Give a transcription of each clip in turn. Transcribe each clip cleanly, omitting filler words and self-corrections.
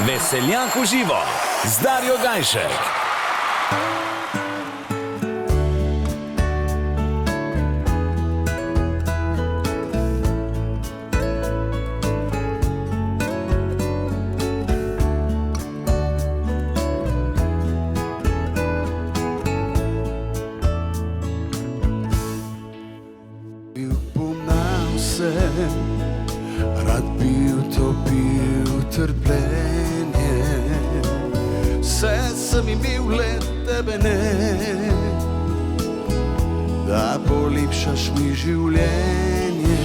Veseljak v živo z Darjo Gajšek. Rad bi utopil trpljenje, vse sem imel, le tebe ne, da polepšaš mi življenje.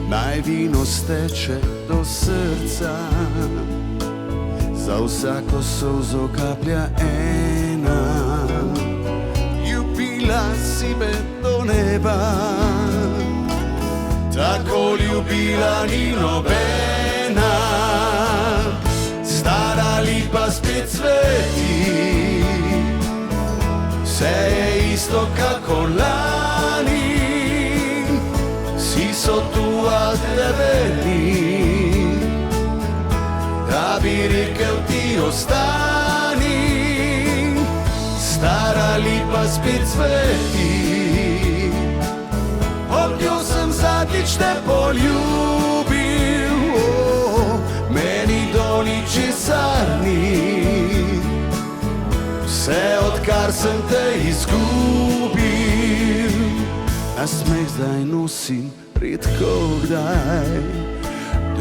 Naj vino steče do srca, za vsako solzo kaplja ena. Ljubila si me do neba, tako ljubila ni nobena. Stara lipa spet cveti, vse je isto kako lani. Vsi so tu, a tebe ni, da bi rekel ti ostani. Stara lipa spet cveti, ob njo sem zadnjič te poljubil. Meni do ničesar ni, vse odkar sem te izgubil. Nasmeh zdaj nosim redko kdaj,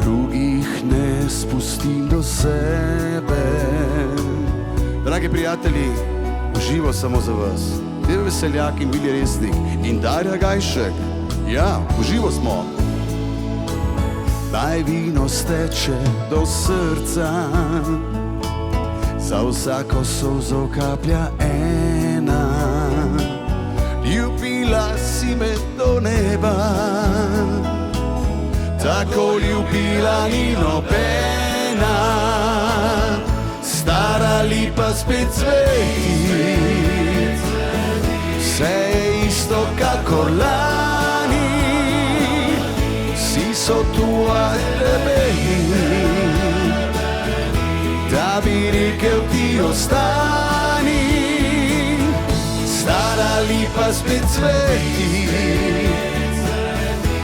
drugih ne spustim do sebe. Dragi prijatelji, v živo samo za vas, Del Veseljak in Vilje Resnik in Darja Gajšek. Ja, v živo smo. Naj vino steče do srca, za vsako solzo kaplja ena. Ljubila si me do neba, tako ljubila ni nobena. Stara lipa spet cveti, vse je isto kakor lani. Vsi so tu, a tebe ni, da bi rekel ti ostani. Stara lipa spet cveti,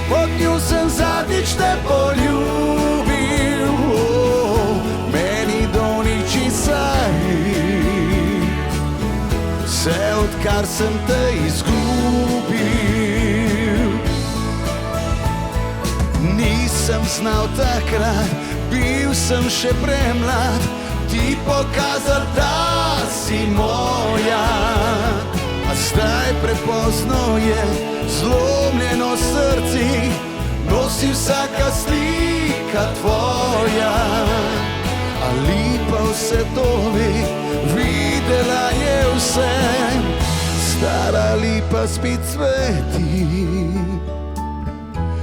pod njo sem zadnjič te poljubil. Meni do ničesar ni, vse odkar sem te izgubil. Nisem znal takrat, bil sem še premlad, ti pokazal, da si moja. A zdaj prepozno je, zlomljeno srce nosi vsaka slika tvoja. A lipa vse to ve, videla je vse. Stara lipa spet cveti,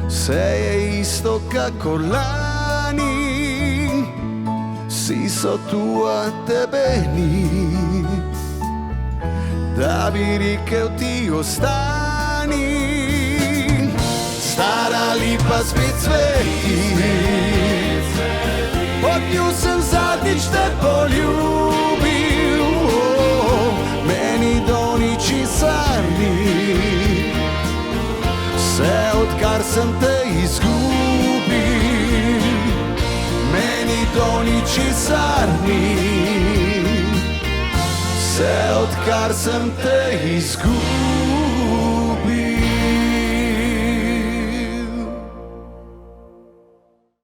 vse je isto kakor lani. Vsi so tu, a tebe ni, da bi rekel ti ostani. Stara lipa spet cveti, pod njo sem zadnjič te poljubil. Meni do ničesar ni, vse odkar sem te izgubil. Meni do ničesar ni, vse odkar sem te izgubil.